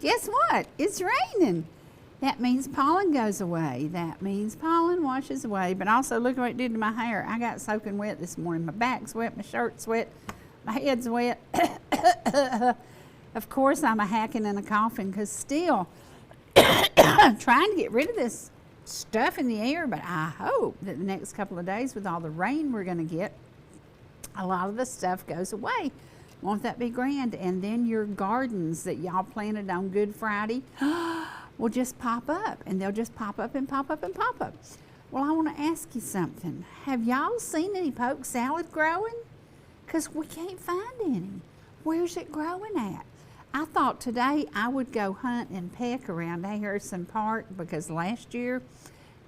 Guess what? It's raining. That means pollen goes away. That means pollen washes away. But also, look what it did to my hair. I got soaking wet this morning. My back's wet, my shirt's wet, my head's wet. Of course, I'm a hacking and a coughing because still trying to get rid of this stuff in the air. But I hope that the next couple of days with all the rain we're going to get, a lot of the stuff goes away. Won't that be grand? And then your gardens that y'all planted on Good Friday will just pop up, and they'll just pop up and pop up and pop up. Well, I want to ask you something. Have y'all seen any poke salad growing? Because we can't find any. Where's it growing at? I thought today I would go hunt and peck around Harrison Park because last year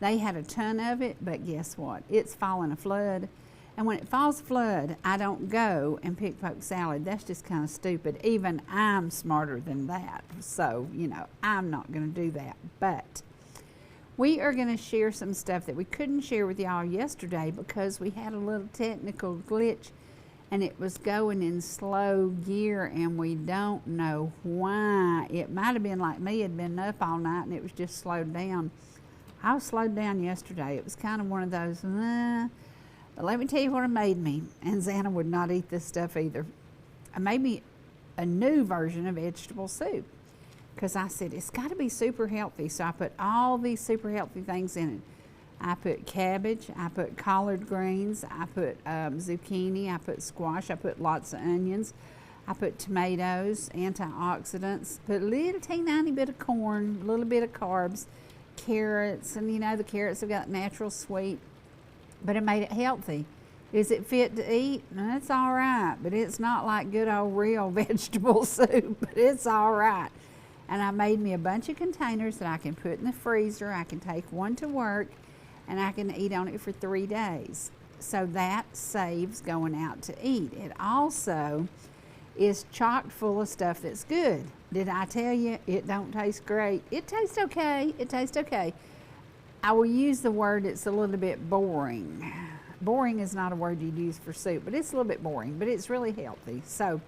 they had a ton of it, but guess what? It's falling a flood. And when it falls flood, I don't go and pick poke salad. That's just kind of stupid. Even I'm smarter than that. So, you know, I'm not going to do that. But we are going to share some stuff that we couldn't share with y'all yesterday because we had a little technical glitch and it was going in slow gear and we don't know why. It might have been like me, had been up all night and it was just slowed down. I was slowed down yesterday. It was kind of one of those, but let me tell you what it made me. And Xana would not eat this stuff either. It made me a new version of vegetable soup because I said it's got to be super healthy. So I put all these super healthy things in it. I put cabbage, I put collard greens, I put zucchini, I put squash, I put lots of onions, I put tomatoes, antioxidants, put a little teeny bit of corn, a little bit of carbs, carrots, and you know the carrots have got natural sweet, but it made it healthy. Is it fit to eat? No, it's all right, but it's not like good old real vegetable soup, but it's all right. And I made me a bunch of containers that I can put in the freezer. I can take one to work and I can eat on it for 3 days. So that saves going out to eat. It also is chock full of stuff that's good. Did I tell you it don't taste great? It tastes okay. It tastes okay. I will use the word it's a little bit boring. Boring is not a word you'd use for soup, but it's a little bit boring, but it's really healthy. So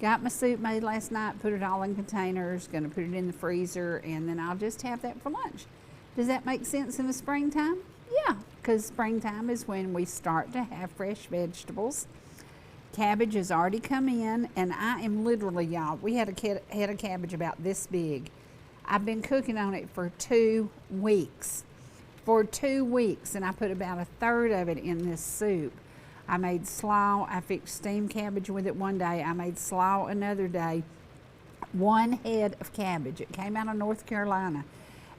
got my soup made last night, put it all in containers, gonna put it in the freezer, and then I'll just have that for lunch. Does that make sense in the springtime? Yeah, because springtime is when we start to have fresh vegetables. Cabbage has already come in, and I am literally, y'all, we had a head of cabbage about this big. I've been cooking on it for 2 weeks. For 2 weeks, and I put about a third of it in this soup. I made slaw. I fixed steamed cabbage with it one day. I made slaw another day. 1 head of cabbage. It came out of North Carolina.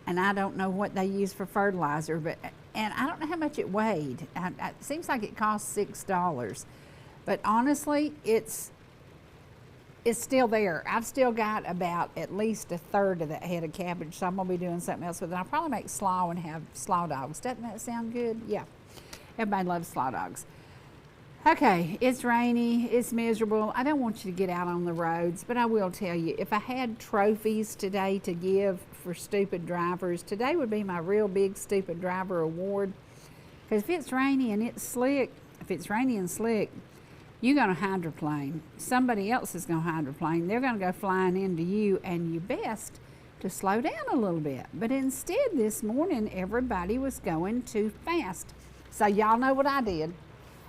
And I don't know what they use for fertilizer, and I don't know how much it weighed. It seems like it cost $6. But honestly, it's still there. I've still got about at least a third of that head of cabbage, so I'm going to be doing something else with it. I'll probably make slaw and have slaw dogs. Doesn't that sound good? Yeah. Everybody loves slaw dogs. Okay, it's rainy, it's miserable. I don't want you to get out on the roads, but I will tell you, if I had trophies today to give for stupid drivers, today would be my real big stupid driver award. Because if it's rainy and it's slick, you're going to hydroplane. Somebody else is going to hydroplane. They're going to go flying into you, and you best to slow down a little bit. But instead, this morning, everybody was going too fast. So y'all know what I did.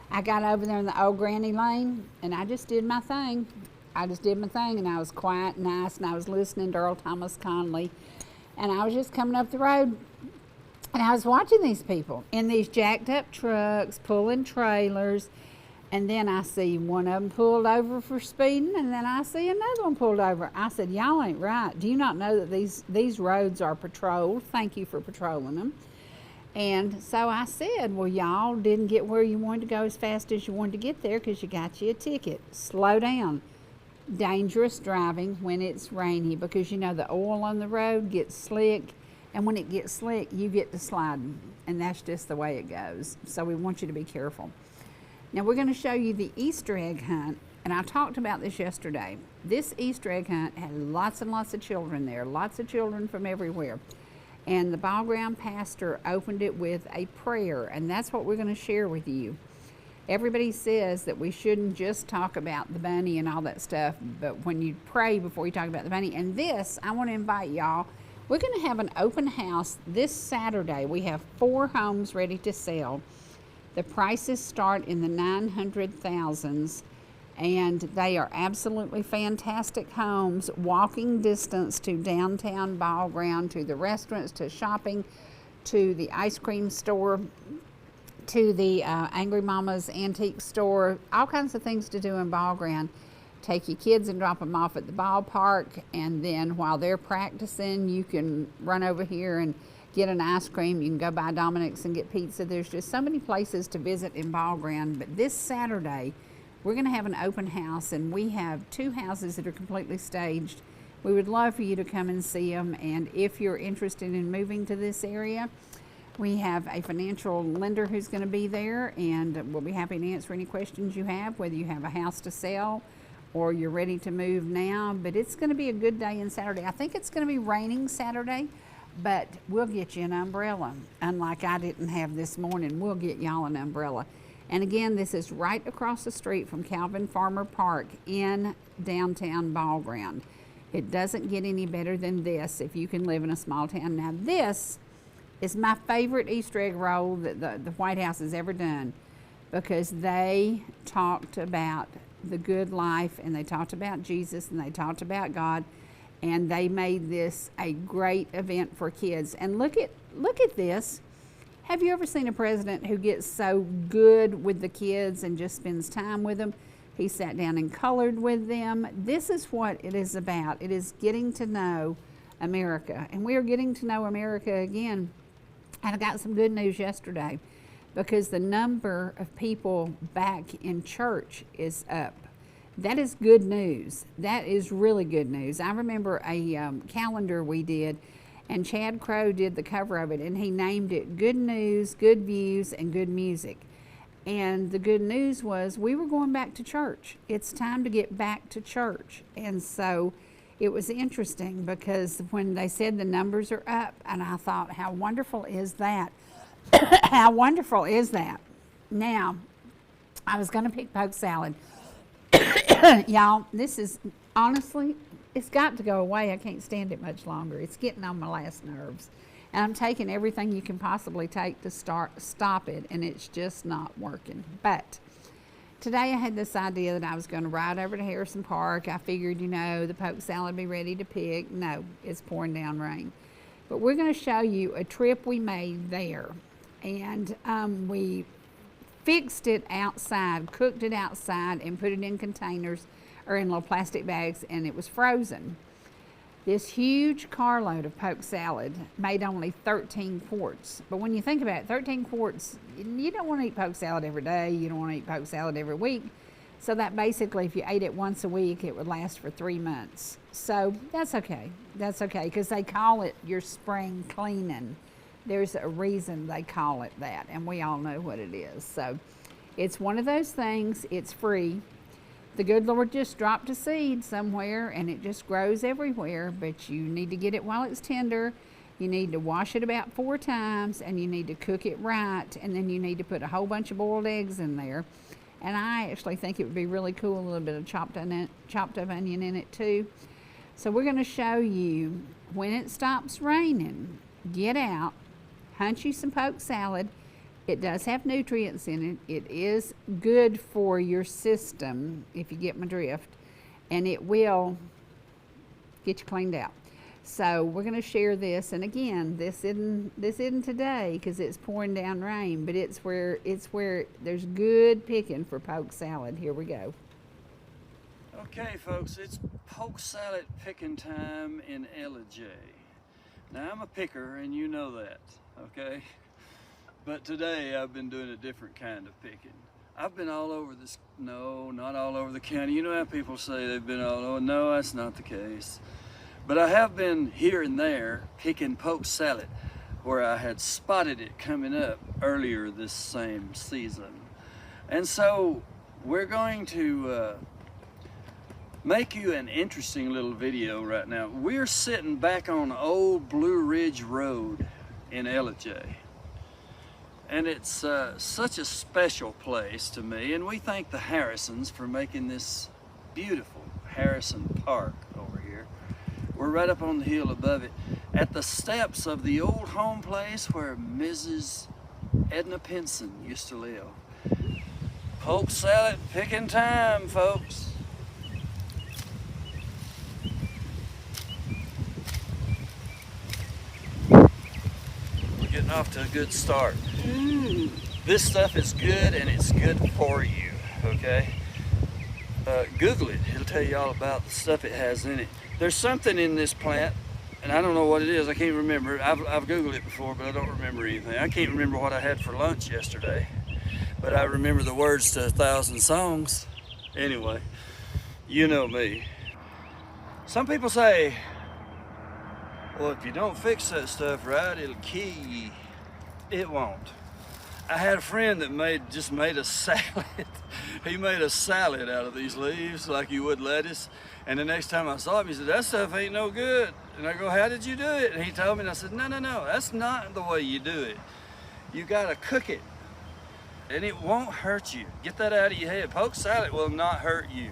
I got over there in the old granny lane, and I just did my thing. And I was quiet and nice, and I was listening to Earl Thomas Conley, and I was just coming up the road, and I was watching these people in these jacked up trucks, pulling trailers, and then I see one of them pulled over for speeding, and then I see another one pulled over. I said, y'all ain't right. Do you not know that these roads are patrolled? Thank you for patrolling them. And so I said, well, y'all didn't get where you wanted to go as fast as you wanted to get there because you got you a ticket. Slow down. Dangerous driving when it's rainy because, you know, the oil on the road gets slick. And when it gets slick, you get to sliding. And that's just the way it goes. So we want you to be careful. Now, we're going to show you the Easter egg hunt. And I talked about this yesterday. This Easter egg hunt had lots and lots of children there. Lots of children from everywhere. And the ball ground pastor opened it with a prayer, and that's what we're going to share with you. Everybody says that we shouldn't just talk about the bunny and all that stuff, but when you pray before you talk about the bunny. And this, I want to invite y'all. We're going to have an open house this Saturday. We have 4 homes ready to sell. The prices start in the 900,000s, and they are absolutely fantastic homes, walking distance to downtown Ball Ground, to the restaurants, to shopping, to the ice cream store, to the Angry Mama's antique store, all kinds of things to do in Ball Ground. Take your kids and drop them off at the ballpark, and then while they're practicing, you can run over here and get an ice cream. You can go by Dominic's and get pizza. There's just so many places to visit in Ball Ground. But this Saturday, we're going to have an open house, and we have 2 houses that are completely staged. We would love for you to come and see them, and if you're interested in moving to this area, we have a financial lender who's going to be there, and we'll be happy to answer any questions you have, whether you have a house to sell or you're ready to move now. But it's going to be a good day on Saturday. I think it's going to be raining Saturday, but we'll get you an umbrella. Unlike I didn't have this morning, we'll get y'all an umbrella. And again, this is right across the street from Calvin Farmer Park in downtown Ball Ground. It doesn't get any better than this if you can live in a small town. Now this is my favorite Easter egg roll that the White House has ever done, because they talked about the good life, and they talked about Jesus, and they talked about God, and they made this a great event for kids. And look at this. Have you ever seen a president who gets so good with the kids and just spends time with them? He sat down and colored with them. This is what it is about. It is getting to know America, and we are getting to know America again. And I got some good news yesterday, because the number of people back in church is up. That is good news. That is really good news. I remember a calendar we did, and Chad Crow did the cover of it, and he named it Good News, Good Views, and Good Music. And the good news was we were going back to church. It's time to get back to church. And so it was interesting, because when they said the numbers are up, and I thought, how wonderful is that? How wonderful is that? Now, I was going to pick poke salad. Y'all, this is, honestly, it's got to go away. I can't stand it much longer. It's getting on my last nerves. And I'm taking everything you can possibly take to stop it, and it's just not working. But today I had this idea that I was going to ride over to Harrison Park. I figured, the poke salad would be ready to pick. No, it's pouring down rain. But we're going to show you a trip we made there. And we fixed it outside, cooked it outside, and put it in containers or in little plastic bags, and it was frozen. This huge carload of poke salad made only 13 quarts. But when you think about it, 13 quarts, you don't want to eat poke salad every day. You don't want to eat poke salad every week. So that basically, if you ate it once a week, it would last for 3 months. So that's okay. That's okay, because they call it your spring cleaning. There's a reason they call it that, and we all know what it is. So it's one of those things. It's free. The good Lord just dropped a seed somewhere, and it just grows everywhere, but you need to get it while it's tender. You need to wash it about 4 times, and you need to cook it right, and then you need to put a whole bunch of boiled eggs in there. And I actually think it would be really cool, a little bit of chopped up onion in it too. So we're going to show you, when it stops raining, get out, hunt you some poke salad. It does have nutrients in it. It is good for your system, if you get my drift, and it will get you cleaned out. So we're going to share this, and again, this isn't today because it's pouring down rain, but it's where there's good picking for poke salad. Here we go. Okay, folks, it's poke salad picking time in Ellijay. Now, I'm a picker, and you know that, okay? But today, I've been doing a different kind of picking. I've been all over this, no, not all over the county. You know how people say they've been all over? No, that's not the case. But I have been here and there picking poke salad where I had spotted it coming up earlier this same season. And so, we're going to make you an interesting little video right now. We're sitting back on Old Blue Ridge Road in Ellijay. And it's such a special place to me, and we thank the Harrisons for making this beautiful Harrison Park over here. We're right up on the hill above it, at the steps of the old home place where Mrs. Edna Pinson used to live. Polk salad picking time, folks. We're getting off to a good start. This stuff is good, and it's good for you, okay? Google it. It'll tell you all about the stuff it has in it. There's something in this plant, and I don't know what it is. I can't remember. I've Googled it before, but I don't remember anything. I can't remember what I had for lunch yesterday, but I remember the words to 1,000 songs. Anyway, you know me. Some people say, well, if you don't fix that stuff right, it'll kill you. It won't. I had a friend that just made a salad. He made a salad out of these leaves like you would lettuce. And the next time I saw him, he said, that stuff ain't no good. And I go, how did you do it? And he told me, and I said, no, that's not the way you do it. You gotta cook it, and it won't hurt you. Get that out of your head. Polk salad will not hurt you.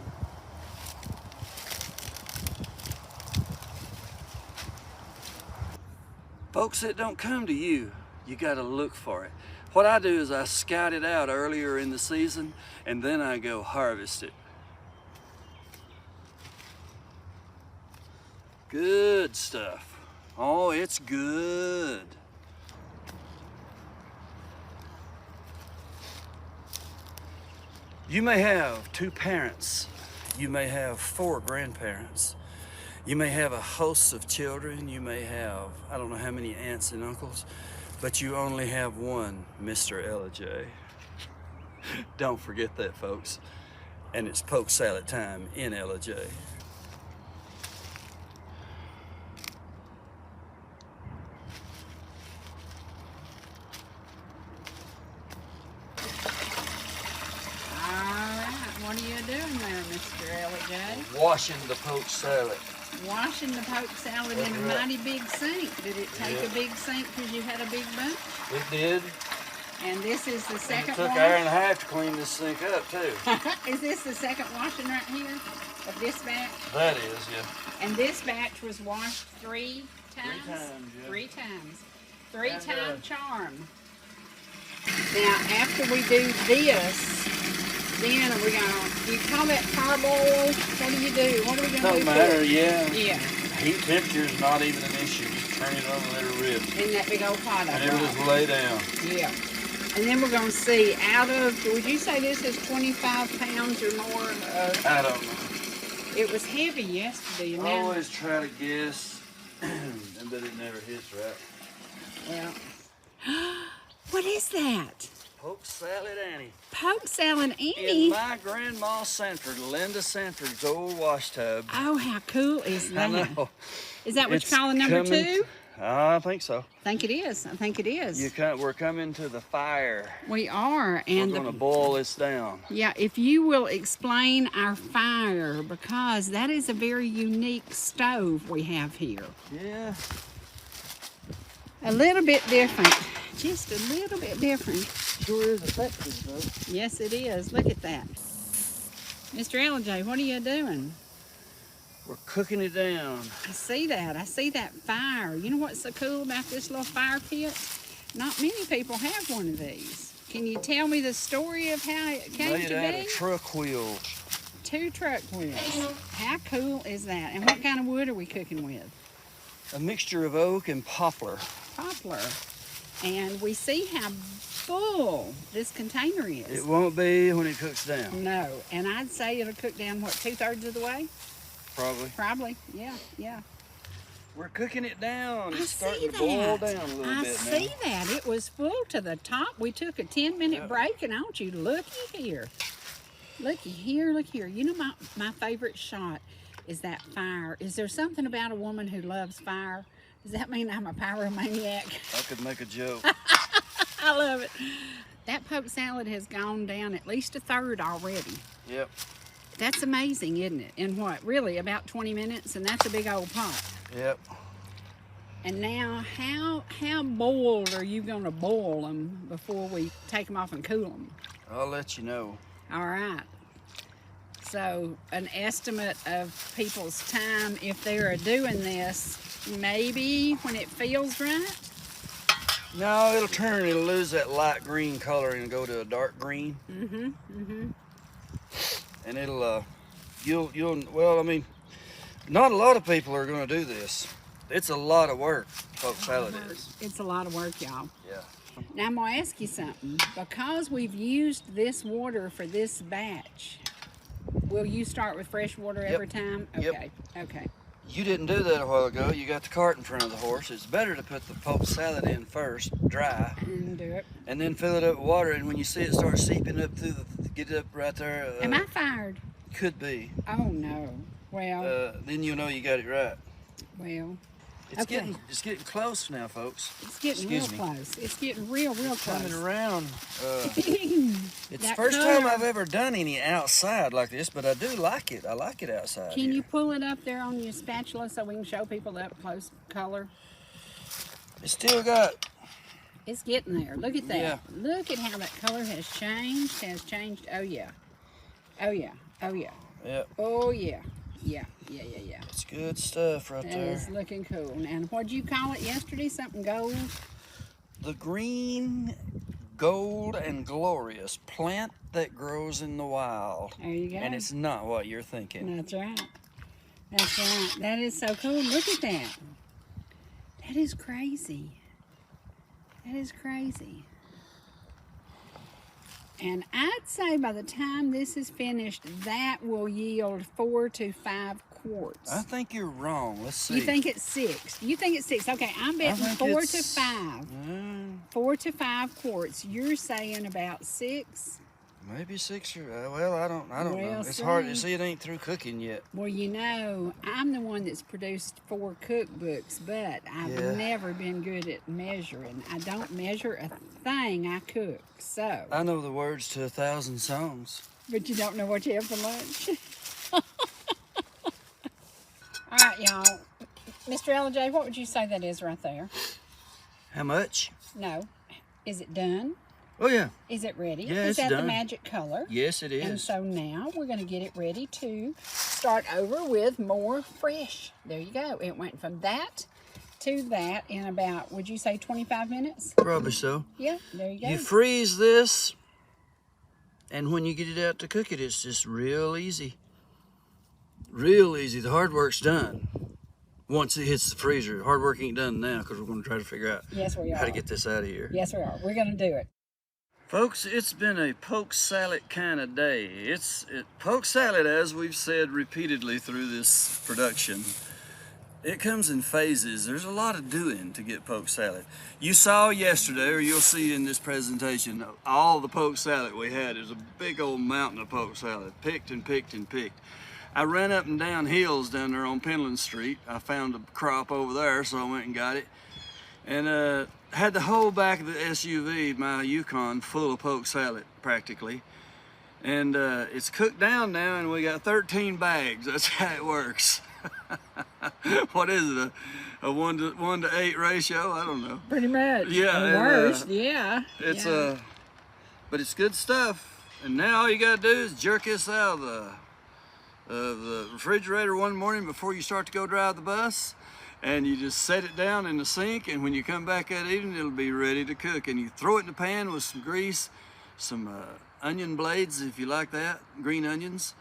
Folks, it don't come to you. You gotta look for it. What I do is I scout it out earlier in the season, and then I go harvest it. Good stuff. Oh, it's good. You may have 2 parents. You may have 4 grandparents. You may have a host of children. You may have, I don't know how many aunts and uncles, but you only have one Mr. Ellijay. Don't forget that, folks. And it's polk salad time in Ellijay. What are you doing there, Mr. Ellijay? Washing the polk salad. Washing the polk salad in a mighty big sink. Did it take a big sink because you had a big bunch? It did. And this is the second one. It took wash? an hour and a half to clean this sink up, too. Is this the second washing right here of this batch? That is, yeah. And this batch was washed 3 times? 3 times, yeah. 3 times. 3-time charm. Now, after we do this, then are we gonna, do you call that parboil? What do you do? What are we gonna do? Doesn't matter, yeah. Yeah. Heat temperature is not even an issue. Just turn it on and let it rip. In that big old pot of and it'll just lay down. Yeah. And then we're gonna see out of, would you say this is 25 pounds or more? I don't know. It was heavy yesterday. I always try to guess, but it never hits right. Well, what is that? Polk salad Annie. Polk salad Annie? In my grandma Sanford, Linda Sanford's old wash tub. Oh, how cool is that? I know. Is that what you call a number 2? I think so. I think it is. I think it is. We're coming to the fire. We are. And we're going to boil this down. Yeah, if you will explain our fire, because that is a very unique stove we have here. Yeah. A little bit different. Just a little bit different. Sure is effective, though. Yes, it is. Look at that. Mr. Ellijay, what are you doing? We're cooking it down. I see that. I see that fire. You know what's so cool about this little fire pit? Not many people have one of these. Can you tell me the story of how it came to be? Made out of truck wheels. 2 truck wheels. How cool is that? And what kind of wood are we cooking with? A mixture of oak and poplar. Poplar. And we see how full this container is. It won't be when it cooks down. No. And I'd say it'll cook down, what, 2/3 of the way? Probably. Probably, yeah, yeah. We're cooking it down. It's I see starting to boil that. down a little I bit now. see that. It was full to the top. We took a 10-minute break, and I want you to looky here. Looky here, look here. You know my favorite shot is that fire. Is there something about a woman who loves fire? Does that mean I'm a pyromaniac? I could make a joke. I love it. That polk salad has gone down at least 1/3 already. Yep. That's amazing, isn't it? In what, really, about 20 minutes? And that's a big old pot. Yep. And now, how boiled are you going to boil them before we take them off and cool them? I'll let you know. All right. So, an estimate of people's time if they're doing this, maybe when it feels right? No, it'll lose that light green color and go to a dark green. And it'll, well, I mean, not a lot of people are going to do this. It's a lot of work, poke salad is. It's a lot of work, y'all. Yeah. Now, I'm going to ask you something. Because we've used this water for this batch, will you start with fresh water every time? Okay, okay. You didn't do that a while ago. You got the cart in front of the horse. It's better to put the poke salad in first, dry. And do it. And then fill it up with water. And when you see it start seeping up through get it up right there. Am I fired? Could be. Oh, no. Well. Then you'll know you got it right. Well. It's getting close now, folks. It's getting real close. It's getting real close. Coming around. It's the first time I've ever done any outside like this, but I do like it. I like it outside. Can you pull it up there on your spatula so we can show people the up close color? It's still got. It's getting there. Look at that. Yeah. Look at how that color has changed. Oh yeah. Oh yeah. Oh yeah. Yep. Oh yeah. Yeah. It's good stuff right there. That is looking cool. And what'd you call it yesterday? Something gold? The green, gold, and glorious plant that grows in the wild. There you go. And it's not what you're thinking. That's right. That's right. That is so cool. Look at that. That is crazy. That is crazy. And I'd say by the time this is finished, that will yield 4 to 5 quarts. I think you're wrong. Let's see. You think it's 6? You think it's 6? Okay, I'm betting 4 to 5. 4 to 5 quarts. You're saying about 6? Maybe 6 or well, I don't know. It's see. hard to see. It ain't through cooking yet. Well, you know, I'm the one that's produced 4 cookbooks, but I've never been good at measuring. I don't measure a thing I cook, so. I know the words to 1,000 songs. But you don't know what you have for lunch. All right, y'all. Mr. Ellijay, what would you say that is right there? How much? No. Is it done? Oh, yeah. Is it ready? Yeah, is it's that done. the magic color? Yes, it is. And so now we're going to get it ready to start over with more fresh. There you go. It went from that to that in about, would you say 25 minutes? Probably so. Yeah, there you go. You freeze this, and when you get it out to cook it, it's just real easy. Real easy. The hard work's done. Once it hits the freezer, hard work ain't done now because we're going to try to figure out how to get this out of here. Yes, we are. We're going to do it. Folks, it's been a poke salad kind of day. Poke salad, as we've said repeatedly through this production, it comes in phases. There's a lot of doing to get poke salad. You saw yesterday, or you'll see in this presentation, all the poke salad we had. There's a big old mountain of poke salad, picked and picked and picked. I ran up and down hills down there on Penland Street. I found a crop over there, so I went and got it. And had the whole back of the SUV, my Yukon, full of poke salad, practically. And it's cooked down now, and we got 13 bags. That's how it works. What is it, a 1 to 8 ratio? I don't know. Pretty much. Yeah. Worse, yeah. It's but it's good stuff. And now all you gotta do is jerk this out of the refrigerator one morning before you start to go drive the bus. And you just set it down in the sink, and when you come back that evening, it'll be ready to cook. And you throw it in the pan with some grease, some onion blades, if you like that, green onions,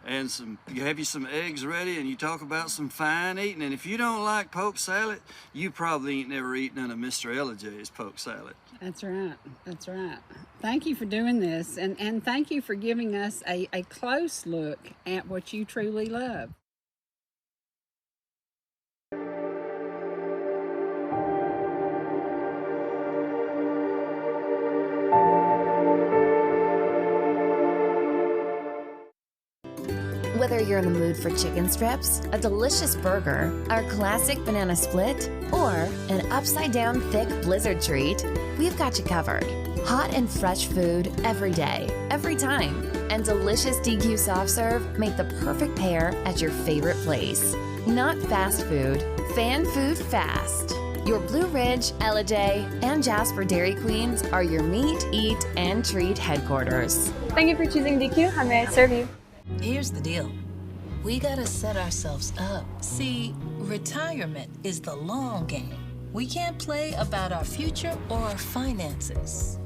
and you have some eggs ready, and you talk about some fine eating. And if you don't like poke salad, you probably ain't never eaten none of Mr. Ellijay's poke salad. That's right. That's right. Thank you for doing this, and thank you for giving us a close look at what you truly love. Whether you're in the mood for chicken strips, a delicious burger, our classic banana split, or an upside-down thick blizzard treat, we've got you covered. Hot and fresh food every day, every time. And delicious DQ soft serve make the perfect pair at your favorite place. Not fast food, fan food fast. Your Blue Ridge, Ellijay, and Jasper Dairy Queens are your meet, eat, and treat headquarters. Thank you for choosing DQ. How may I serve you? Here's the deal. We gotta set ourselves up. See, retirement is the long game. We can't play about our future or our finances.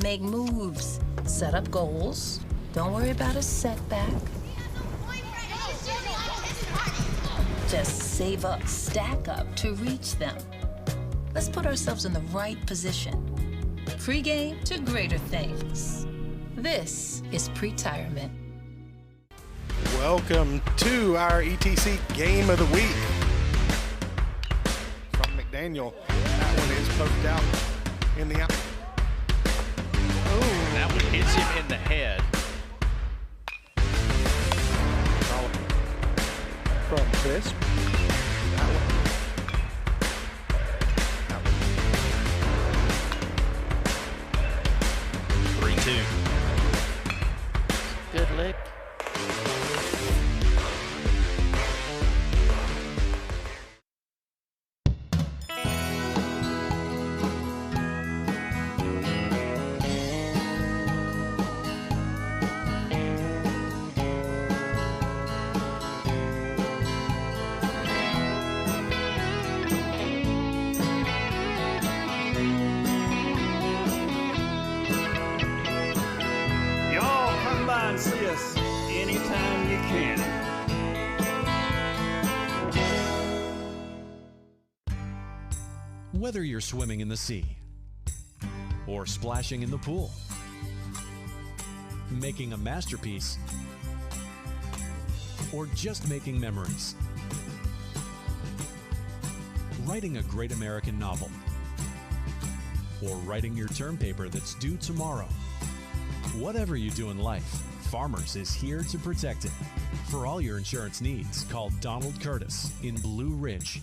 Make moves, set up goals. Don't worry about a setback. Just save up, stack up to reach them. Let's put ourselves in the right position. Pre-game to greater things. This is Pretirement. Welcome to our ETC Game of the Week. From McDaniel. That one is poked out in the out. Oh, that one hits him in the head. From Chris. That one. 3-2. Good lick. Y'all come by and see us anytime you can. Whether you're swimming in the sea or splashing in the pool, making a masterpiece, or just making memories, writing a great American novel, or writing your term paper that's due tomorrow. Whatever you do in life, Farmers is here to protect it. For all your insurance needs, call Donald Curtis in Blue Ridge.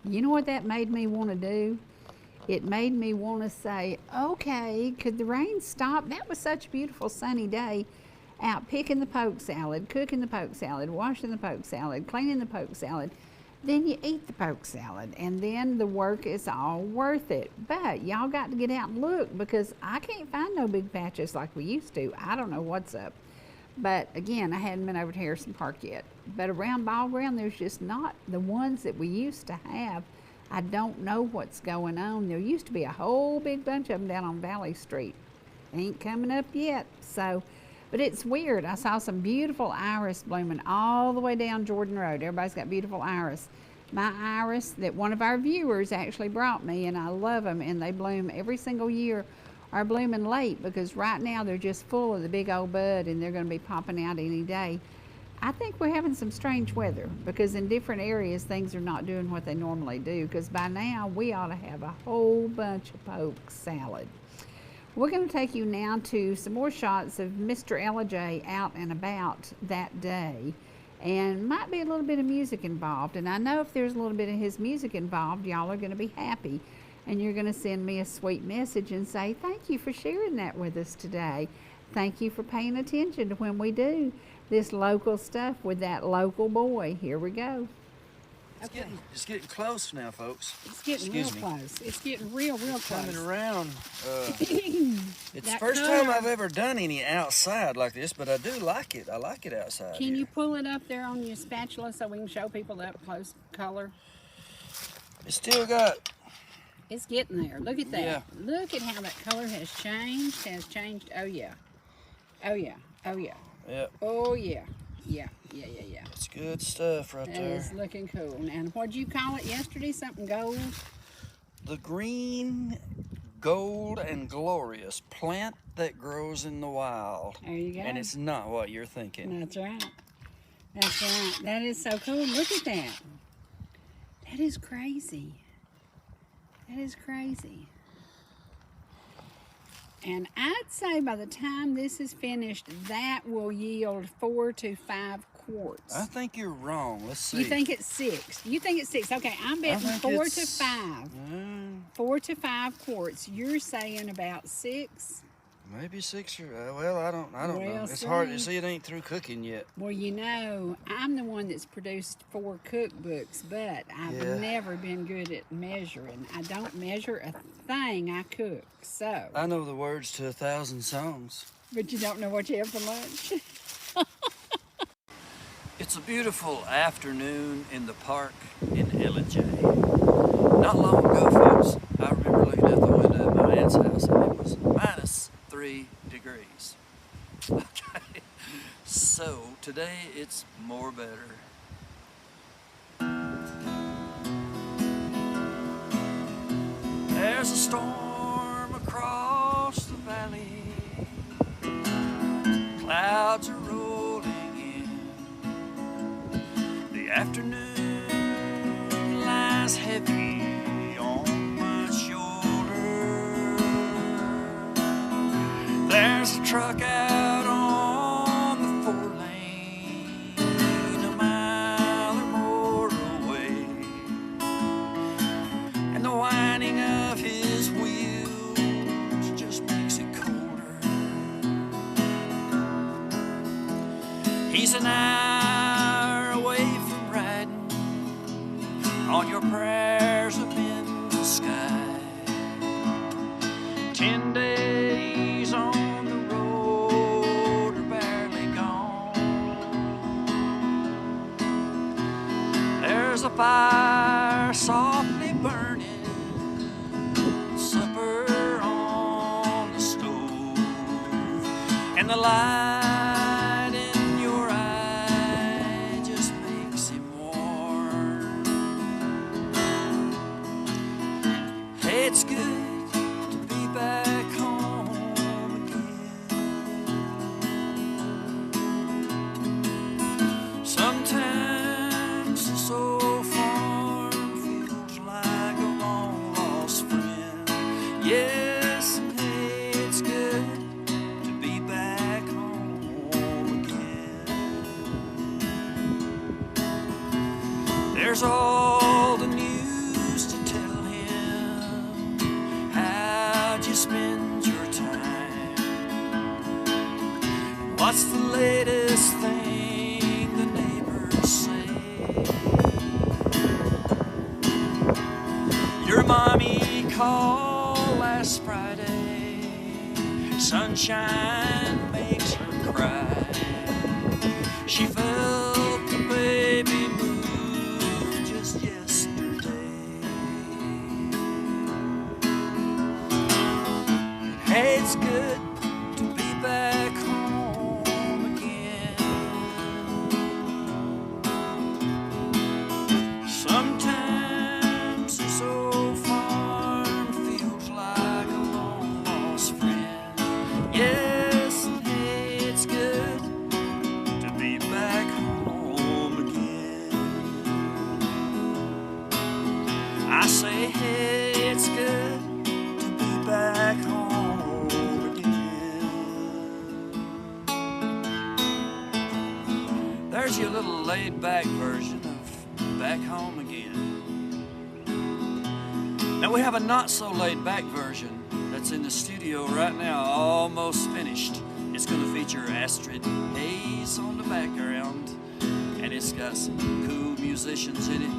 You know what that made me want to do? It made me want to say, okay, could the rain stop? That was such a beautiful sunny day out picking the poke salad, cooking the poke salad, washing the poke salad, cleaning the poke salad. Then you eat the poke salad, and then the work is all worth it. But y'all got to get out and look, because I can't find no big patches like we used to. I don't know what's up. But again, I hadn't been over to Harrison Park yet. But around Ball Ground, there's just not the ones that we used to have. I don't know what's going on. There used to be a whole big bunch of them down on Valley Street. Ain't coming up yet. So, but it's weird. I saw some beautiful iris blooming all the way down Jordan Road. Everybody's got beautiful iris. My iris that one of our viewers actually brought me, and I love them, and they bloom every single year, are blooming late, because right now they're just full of the big old bud, and they're going to be popping out any day. I think we're having some strange weather, because in different areas things are not doing what they normally do, because by now we ought to have a whole bunch of poke salad. We're going to take you now to some more shots of Mr. Ellijay out and about that day, and might be a little bit of music involved. And I know if there's a little bit of his music involved, y'all are going to be happy. And you're going to send me a sweet message and say, thank you for sharing that with us today. Thank you for paying attention to when we do this local stuff with that local boy. Here we go. It's getting close now, folks. It's getting real close. It's getting real close. Coming around. It's the first time I've ever done any outside like this, but I do like it. I like it outside. Can you pull it up there on your spatula so we can show people the up close color? It's still got... It's getting there. Look at that. Yeah. Look at how that color has changed. Oh, yeah. Oh, yeah. Oh, yeah. Yeah. Oh, yeah. Yeah. It's good stuff right That there. is looking cool. And what'd you call it yesterday? Something gold? The green, gold, and glorious plant that grows in the wild. There you go. And it's not what you're thinking. That's right. That's right. That is so cool. Look at that. That is crazy. That is crazy. And I'd say by the time this is finished, that will yield 4 to 5 quarts. I think you're wrong. Let's see. You think it's 6? You think it's 6? Okay, I'm betting think 4 it's- to 5. 4 to 5 quarts. You're saying about 6? Maybe 6 or well, I don't know. Well, It's hard to see. see. It ain't through cooking yet. Well, you know, I'm the one that's produced 4 cookbooks, but I've Yeah. never been good at measuring. I don't measure a thing I cook, so. I know the words to 1,000 songs. But you don't know what you have for lunch? It's a beautiful afternoon in the park in Ellijay. Not long ago, folks, I remember looking out the window at my aunt's house and it was minus 3 degrees. Okay, so today it's more better. There's a storm across the valley. Clouds are rolling in. The afternoon lies heavy on my shoulder. There's a truck out on the 4-lane, a mile or more away, and the whining of his wheels just makes it colder. He's an hour away from riding on your prayers up in the sky. 10 days on the road are barely gone. There's a fire softly burning, supper on the stove, and the light in your eye just makes him warm. Hey, it's good to be back home again. Sometimes this old farm feels like a long lost friend. Yes, and hey, it's good to be back home again. There's all the news to tell him. How'd you spend your time? What's the latest thing the neighbors say? Your mommy called last Friday. Sunshine makes her cry. She felt the baby move just yesterday. Hey, it's good to be back home again. Sometimes this old farm feels like a long lost friend. Yes, and hey, it's good to be back home again. I say, hey, it's good to be back home again. There's your little laid back version of Back Home Again. Now we have a not so laid back version that's in the studio right now, almost finished. It's going to feature Astrid Hayes on the background, and it's got some cool musicians in it.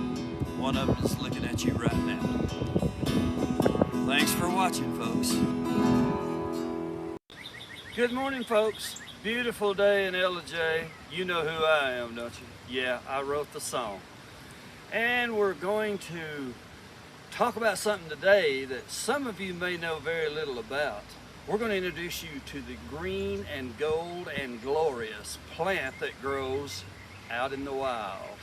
One of them is looking at you right now. Thanks for watching, folks. Good morning, folks. Beautiful day in Ellijay. You know who I am, don't you? Yeah, I wrote the song. And we're going to talk about something today that some of you may know very little about. We're going to introduce you to the green and gold and glorious plant that grows out in the wild.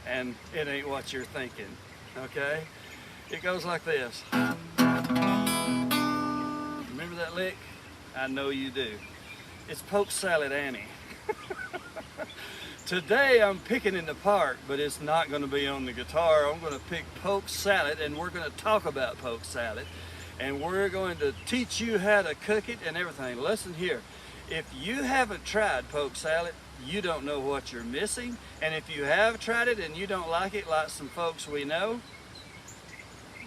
And it ain't what you're thinking, okay? It goes like this. Remember that lick? I know you do. It's Polk Salad Annie. Today I'm picking in the park, but it's not going to be on the guitar. I'm going to pick Polk salad, and we're going to talk about Polk salad. and we're going to teach you how to cook it and everything. Listen here, if you haven't tried poke salad, you don't know what you're missing. And if you have tried it and you don't like it, like some folks we know,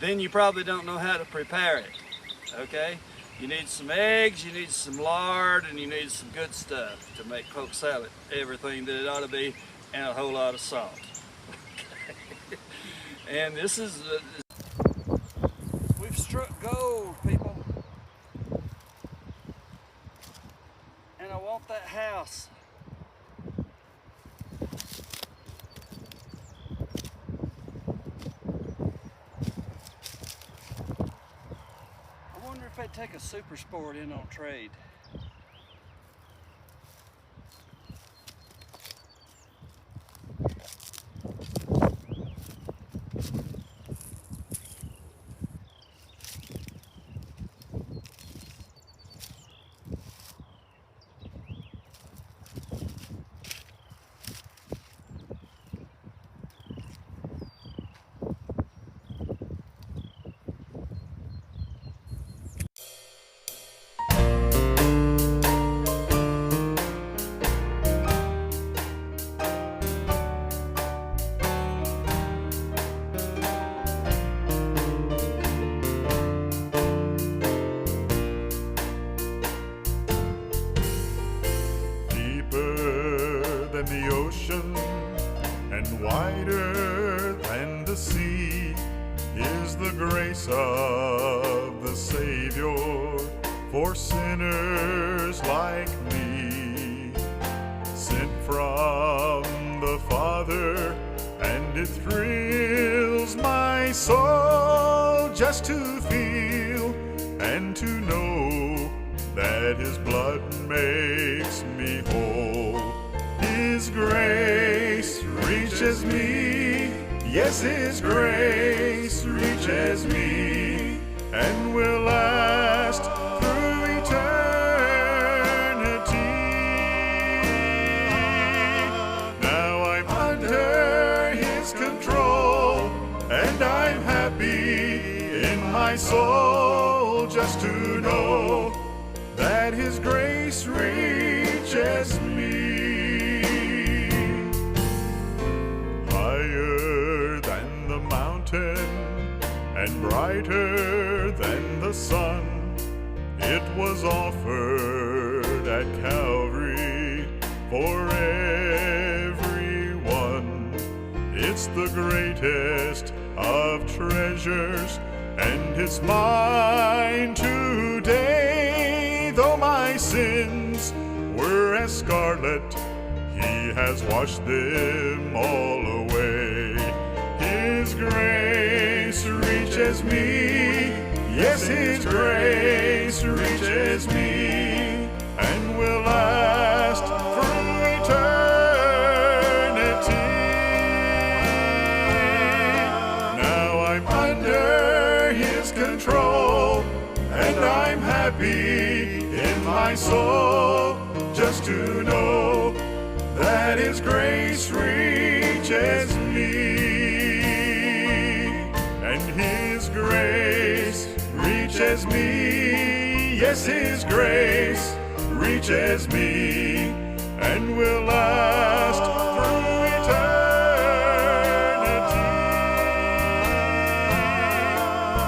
then you probably don't know how to prepare it, okay? You need some eggs, you need some lard, and you need some good stuff to make poke salad everything that it ought to be, and a whole lot of salt. Okay. And this is, we've struck gold, people. And I want that house. I wonder if they'd take a super sport in on trade. than the ocean and wider than the sea is the grace of the Savior for sinners like me. Sent from the Father, and it thrills my soul just to feel and to know that His blood makes me whole. His grace reaches me, yes, His grace reaches me, and will last through eternity. Now I'm under His control, and I'm happy in my soul just to know that His grace reaches me. Higher than the mountain and brighter than the sun, it was offered at Calvary for everyone. It's the greatest of treasures, and it's mine today. Though my sins were as scarlet, He has washed them all away. His grace reaches me, yes, His grace reaches me, and will last through eternity. Now I'm under His control, and I'm happy in my soul just to know that His grace reaches me. And His grace reaches me, yes, His grace reaches me, and will last through eternity.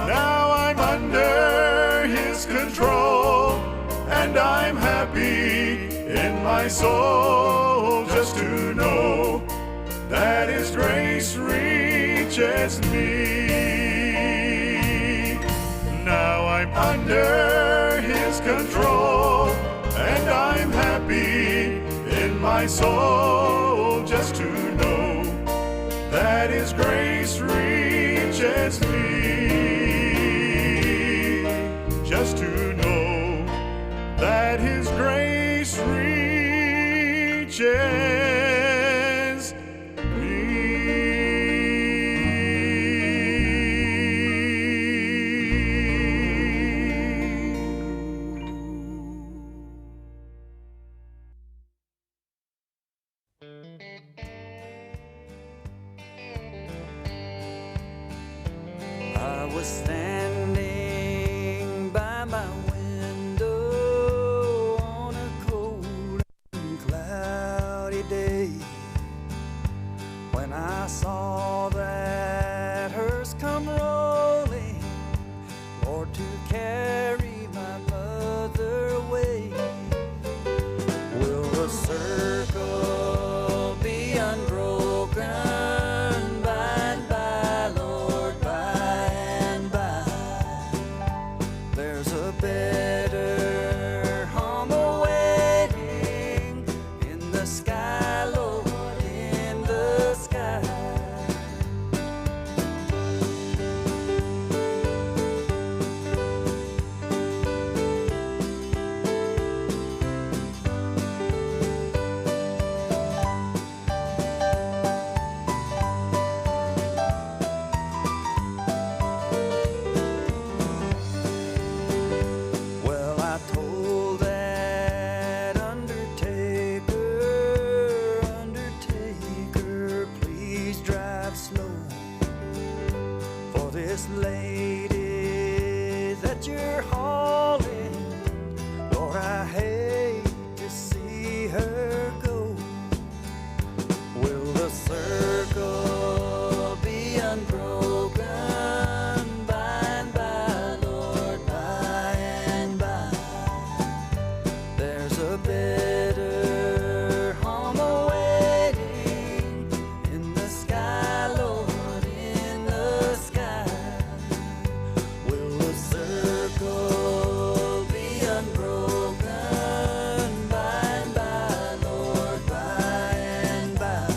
Now I'm under His control, and I'm happy in my soul just to know that His grace reaches me. Now I'm under His control, and I'm happy in my soul just to know that His grace reaches me. Just to know that His grace reaches I was standing the circle be unbroken by and by, Lord, by and by. There's a better home awaiting in the sky, Lord, in the sky. Well, I told that undertaker, please drive slow. For this lady that you're hauling, Lord, I hate to see her go. Will the circle be unbroken by and by, Lord, by and by? There's a better home awaiting in the sky, Lord, in the sky. Will the circle be unbroken by and by, Lord, by and by?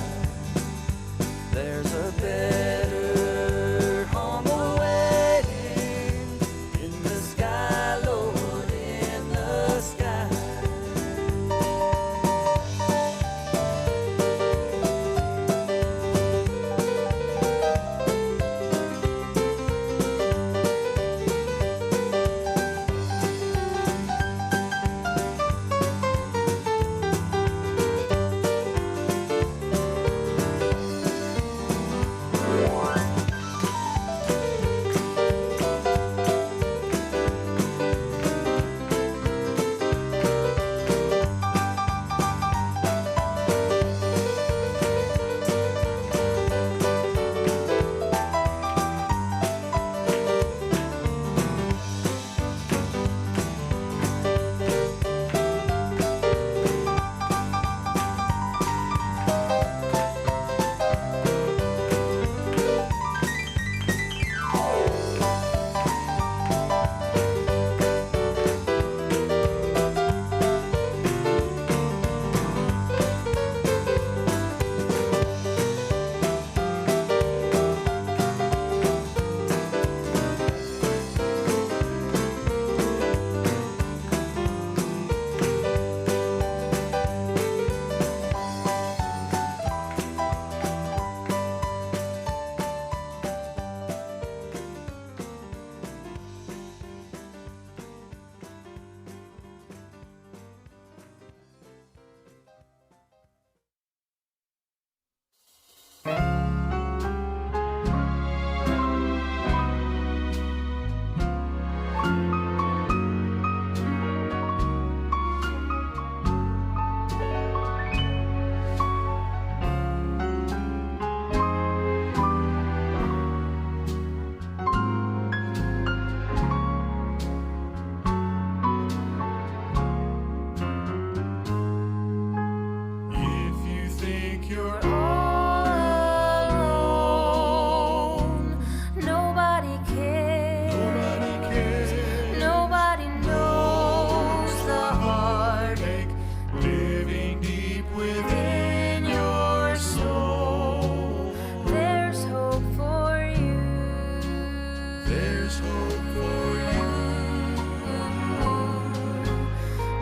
There's a better home awaiting in the sky, Lord, in the sky.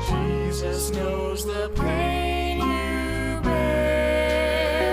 Jesus knows the pain you bear.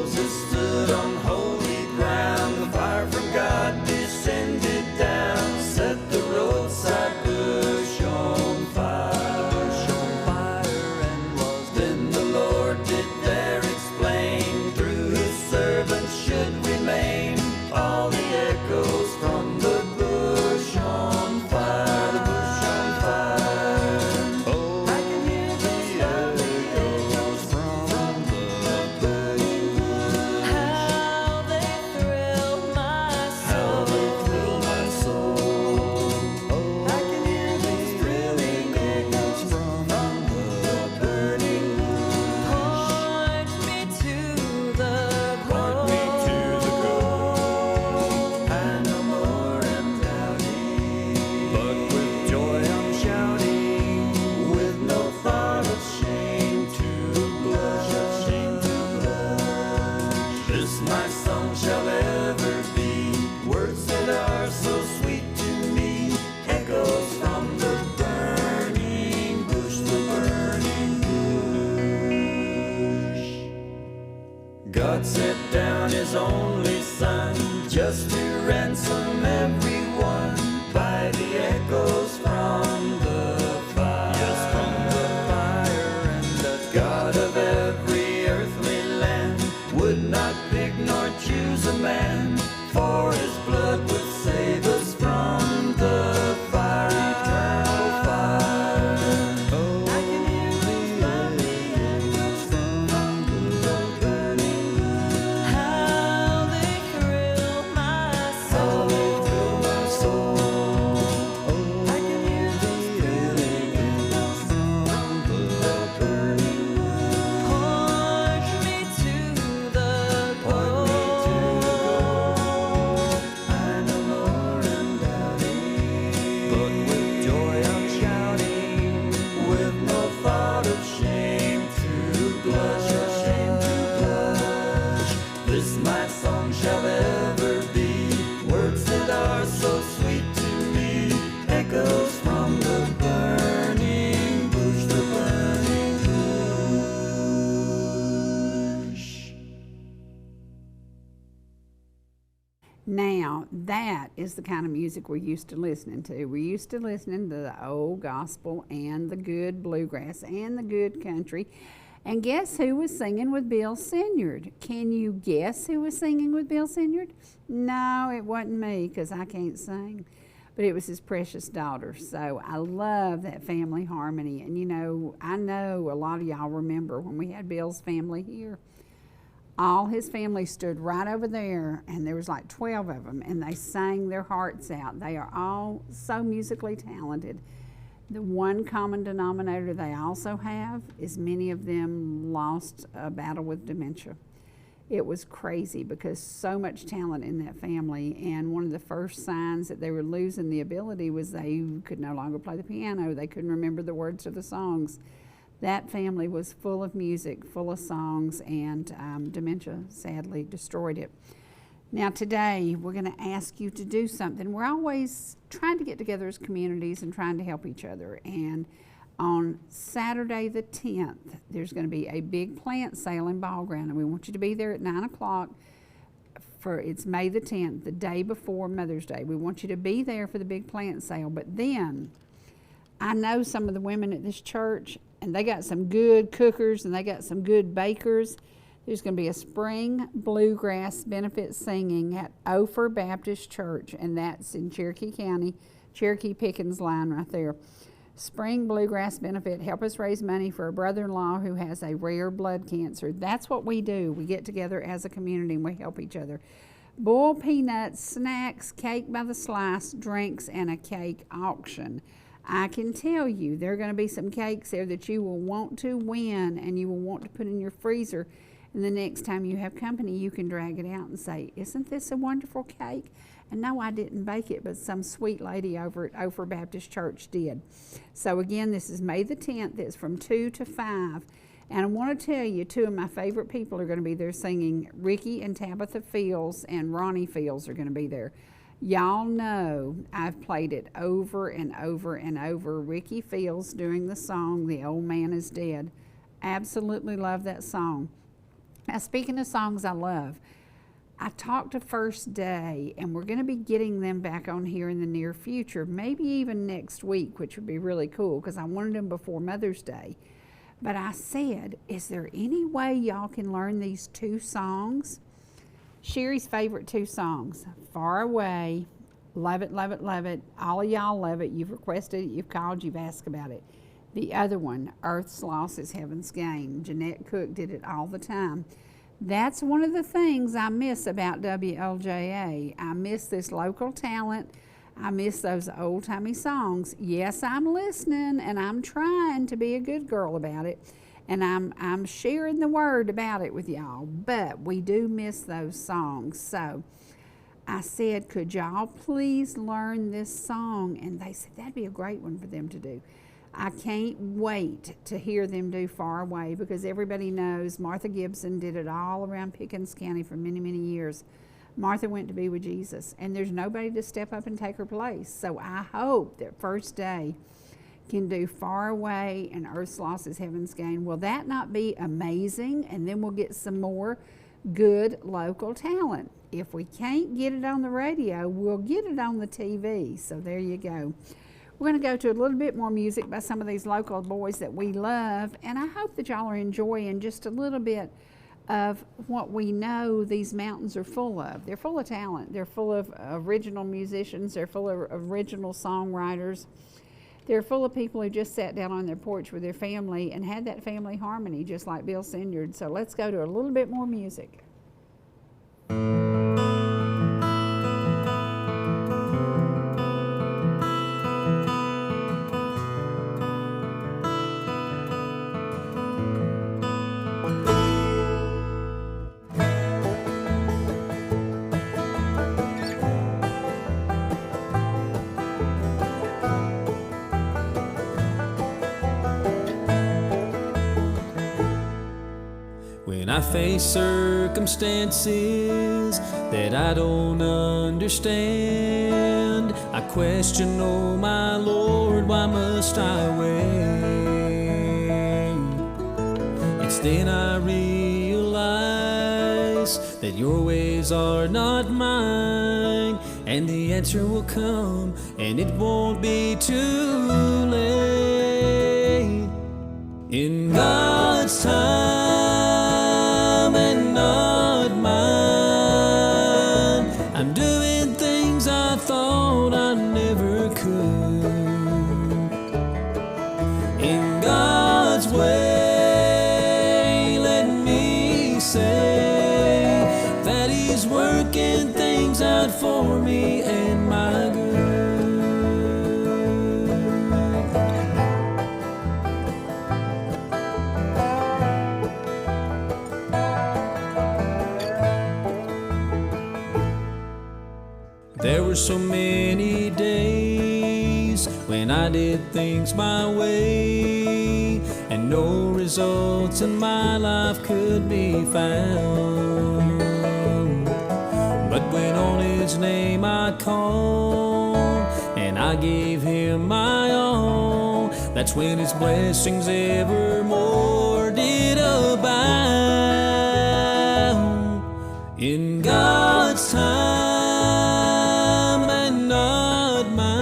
Moses stood on holy ground. The fire from God descended down, set the roadside bush on fire. And was then the Lord did there explain, through his servants should remain all the echoes from the bush on fire. The bush on fire. Oh, I can hear the echoes from the burning bush. How they thrill my How soul. they thrill my soul. Oh, I can hear these thrilling echoes from the burning bush. Point me to the Point me to the goal. I no more am doubting, but with joy I'm shouting, with no thought of shame to blush. This my song shall ever be, words that are so sweet to me, echoes from the burning bush, the burning bush. God sent down his only son, just to ransom everyone, by the echoes from the fire. Yes, from the fire. And the God of every earthly land would not pick nor choose a man, for his blood would save us from the fire, eternal fire. Oh, I can hear those lovely echoes from the burning bush. how they thrill my How soul. they thrill my soul. Oh, I can hear these thrilling echoes from the burning bush. Point me to the Point me to the goal. goal. I no more am doubting, but with joy I'm shouting, with no thought of shame to blush, or shame to blush. This my song shall ever be, words that are so sweet to me, echoes from the burning bush, the burning bush. Now, that is the kind of music we're used to listening to. We're used to listening to the old gospel and the good bluegrass and the good country. And guess who was singing with Bill Senyard? Can you guess who was singing with Bill Senyard? No, it wasn't me, because I can't sing. But it was his precious daughter. So I love that family harmony. And you know, I know a lot of y'all remember when we had Bill's family here. All his family stood right over there, and there was like 12 of them, and they sang their hearts out. They are all so musically talented. The one common denominator they also have is many of them lost a battle with dementia. It was crazy because so much talent in that family, and one of the first signs that they were losing the ability was they could no longer play the piano. They couldn't remember the words to the songs. That family was full of music, full of songs, and dementia sadly destroyed it. Now today, we're going to ask you to do something. We're always trying to get together as communities and trying to help each other. And on Saturday the 10th, there's going to be a big plant sale in Ball Ground, and we want you to be there at 9 o'clock. It's May the 10th, the day before Mother's Day. We want you to be there for the big plant sale. But then, I know some of the women at this church, and they got some good cookers and they got some good bakers. There's going to be a spring bluegrass benefit singing at Ophir Baptist Church, and that's in Cherokee County, Cherokee Pickin's line right there. Spring bluegrass benefit, help us raise money for a brother-in-law who has a rare blood cancer. That's what we do. We get together as a community and we help each other. Boiled peanuts, snacks, cake by the slice, drinks, and a cake auction. I can tell you there are going to be some cakes there that you will want to win and you will want to put in your freezer. And the next time you have company, you can drag it out and say, isn't this a wonderful cake? And no, I didn't bake it, but some sweet lady over at Ophir Baptist Church did. So again, this is May the 10th. It's from 2 to 5. And I want to tell you, two of my favorite people are going to be there singing. Ricky and Tabitha Fields and Ronnie Fields are going to be there. Y'all know I've played it over and over and over. Ricky Fields doing the song, The Old Man Is Dead. Absolutely love that song. Now, speaking of songs I love, I talked to First Day, and we're going to be getting them back on here in the near future, maybe even next week, which would be really cool because I wanted them before Mother's Day. But I said, is there any way y'all can learn these 2 songs? Sherry's favorite 2 songs, Far Away, Love It, Love It, Love It. All of y'all love it. You've requested it, you've called, you've asked about it. The other one, Earth's Loss is Heaven's Gain. Jeanette Cook did it all the time. That's one of the things I miss about WLJA. I miss this local talent. I miss those old-timey songs. Yes, I'm listening, and I'm trying to be a good girl about it, and I'm sharing the word about it with y'all, but we do miss those songs. So I said, could y'all please learn this song? And they said that'd be a great one for them to do. I can't wait to hear them do Far Away, because everybody knows Martha Gibson did it all around Pickens County for many, many years. Martha went to be with Jesus, and there's nobody to step up and take her place. So I hope that First Day can do Far Away and Earth's Loss is Heaven's Gain. Will that not be amazing? And then we'll get some more good local talent. If we can't get it on the radio, we'll get it on the TV. So there you go. We're going to go to a little bit more music by some of these local boys that we love, and I hope that y'all are enjoying just a little bit of what we know these mountains are full of. They're full of talent. They're full of original musicians. They're full of original songwriters. They're full of people who just sat down on their porch with their family and had that family harmony, just like Bill Sinyard. So let's go to a little bit more music. When I face circumstances that I don't understand, I question, oh my Lord, why must I wait? It's then I realize that your ways are not mine, and the answer will come, and it won't be too late. In God's time and not mine, I'm doing things I thought I never could. In God's way, let me say that He's working things out for me and my good. There were so many days when I did things my way, and no results in my life could be found. But when on His name I called, and I gave Him my all, that's when His blessings evermore did abound. In God's time and not mine.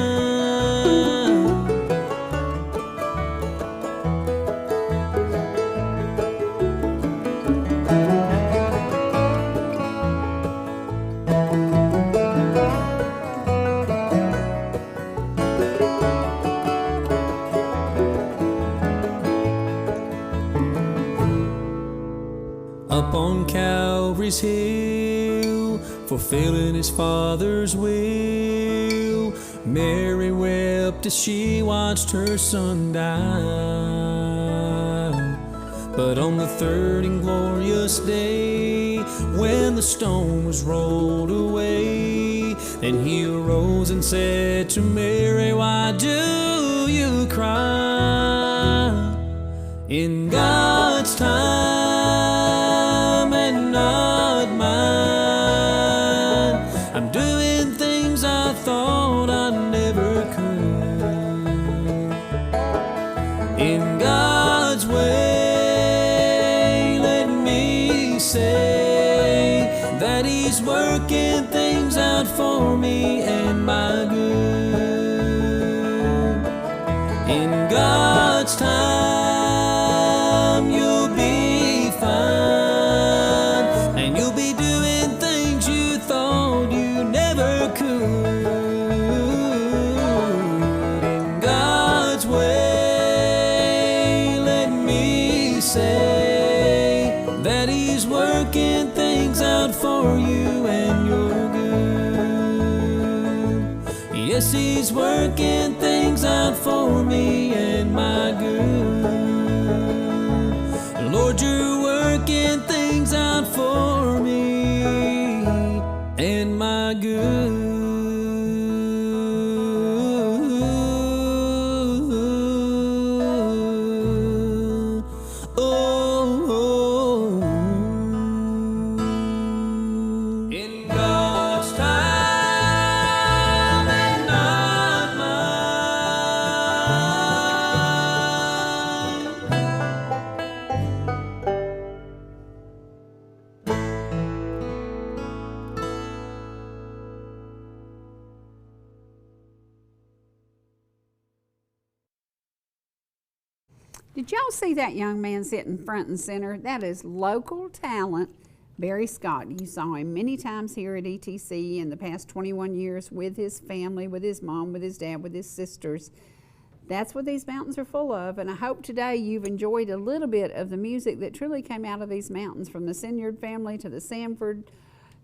Up on Calvary's hill, fulfilling His Father's will, Mary wept as she watched her Son die. But on the third and glorious day, when the stone was rolled away, then He arose and said to Mary, why do you cry? In God's time and not mine, I'm doing things I thought I never could. In God's way, let me say for me and my good. In God's time, you'll be fine, and you'll be doing things you thought you never could. In God's way, let me say that He's working things out for you and your good. Yes, He's working things out for me and my good. Lord, you're working things out for me and my good. In God's time and not Did y'all see that young man sitting front and center? That is local talent, Barry Scott. You saw him many times here at ETC in the past 21 years with his family, with his mom, with his dad, with his sisters. That's what these mountains are full of, and I hope today you've enjoyed a little bit of the music that truly came out of these mountains, from the Sinyard family to the Sanford,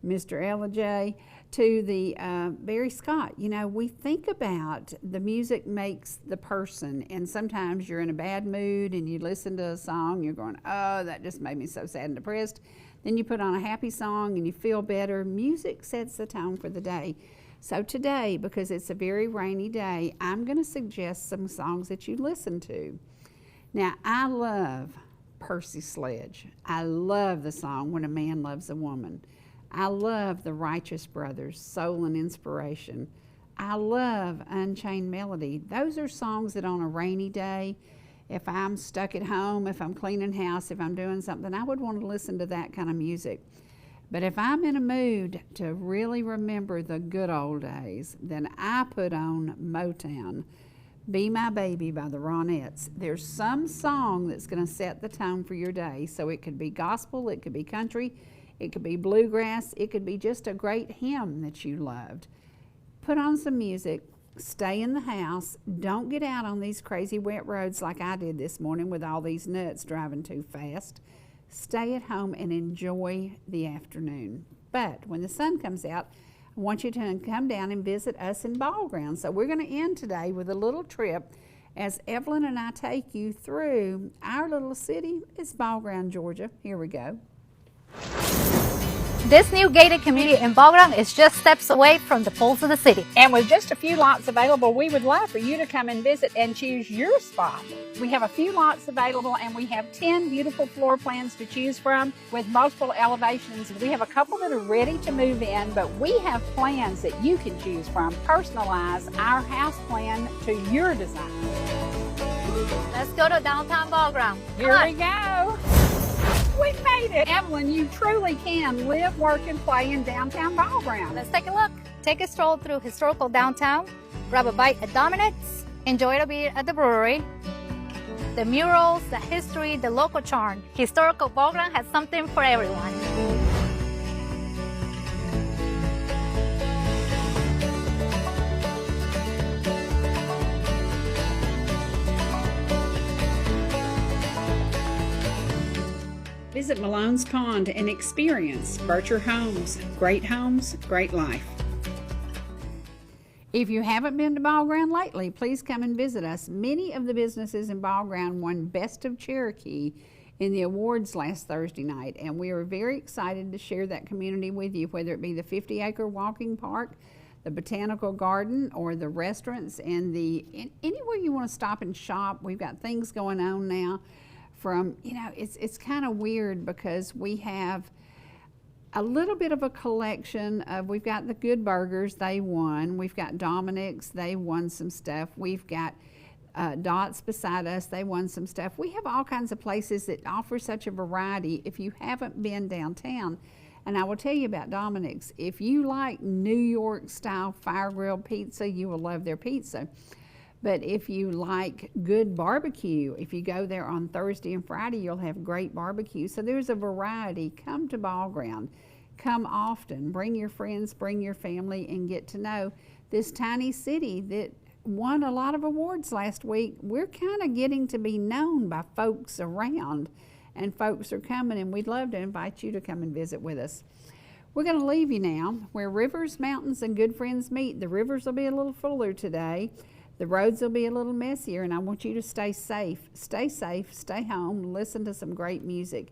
Mr. Ellijay, to the Barry Scott. You know, we think about the music makes the person, and sometimes you're in a bad mood and you listen to a song, you're going, oh, that just made me so sad and depressed. Then you put on a happy song and you feel better. Music sets the tone for the day. So today, because it's a very rainy day, I'm going to suggest some songs that you listen to. Now, I love Percy Sledge. I love the song When a Man Loves a Woman. I love the Righteous Brothers, Soul and Inspiration. I love Unchained Melody. Those are songs that on a rainy day, if I'm stuck at home, if I'm cleaning house, if I'm doing something, I would want to listen to that kind of music. But if I'm in a mood to really remember the good old days, then I put on Motown, Be My Baby by the Ronettes. There's some song that's going to set the tone for your day. So it could be gospel, it could be country, it could be bluegrass, it could be just a great hymn that you loved. Put on some music, stay in the house, don't get out on these crazy wet roads like I did this morning with all these nuts driving too fast. Stay at home and enjoy the afternoon. But when the sun comes out, I want you to come down and visit us in Ball Ground. So we're going to end today with a little trip as Evelyn and I take you through our little city. It's Ball Ground, Georgia. Here we go. This new gated community in Ball Ground is just steps away from the pulse of the city. And with just a few lots available, we would love for you to come and visit and choose your spot. We have a few lots available, and we have 10 beautiful floor plans to choose from with multiple elevations. We have a couple that are ready to move in, but we have plans that you can choose from. Personalize our house plan to your design. Let's go to downtown Ball Ground. Here we go. We made it. Evelyn, you truly can live, work, and play in downtown Ball Ground. Let's take a look. Take a stroll through historical downtown, grab a bite at Dominic's, enjoy a beer at the brewery. The murals, the history, the local charm. Historical Ball Ground has something for everyone. Visit Malone's Pond and experience Bircher Homes. Great homes, great life. If you haven't been to Ball Ground lately, please come and visit us. Many of the businesses in Ball Ground won Best of Cherokee in the awards last Thursday night, and we are very excited to share that community with you, whether it be the 50-acre walking park, the botanical garden, or the restaurants, and anywhere you want to stop and shop. We've got things going on now. From, you know, it's kind of weird because we have a little bit of a collection of, we've got the Good Burgers, they won. We've got Dominic's, they won some stuff. We've got Dots beside us, they won some stuff. We have all kinds of places that offer such a variety. If you haven't been downtown, And I will tell you about Dominic's. If you like New York style fire grilled pizza, you will love their pizza. But if you like good barbecue, if you go there on Thursday and Friday, you'll have great barbecue. So there's a variety. Come to Ball Ground. Come often. Bring your friends, bring your family, and get to know this tiny city that won a lot of awards last week. We're kind of getting to be known by folks around, and folks are coming, and we'd love to invite you to come and visit with us. We're going to leave you now where rivers, mountains, and good friends meet. The rivers will be a little fuller today. The roads will be a little messier, and I want you to stay safe. Stay safe, stay home, listen to some great music.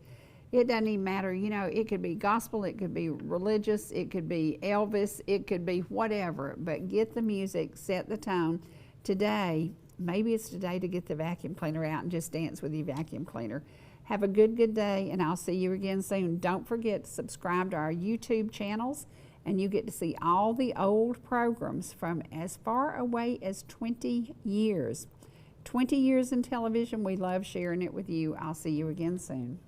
It doesn't even matter, you know, it could be gospel, it could be religious, it could be Elvis, it could be whatever, but get the music, set the tone. Today, maybe it's today to get the vacuum cleaner out and just dance with your vacuum cleaner. Have a good day, and I'll see you again soon. Don't forget to subscribe to our YouTube channels, and you get to see all the old programs from as far away as 20 years. 20 years in television. We love sharing it with you. I'll see you again soon.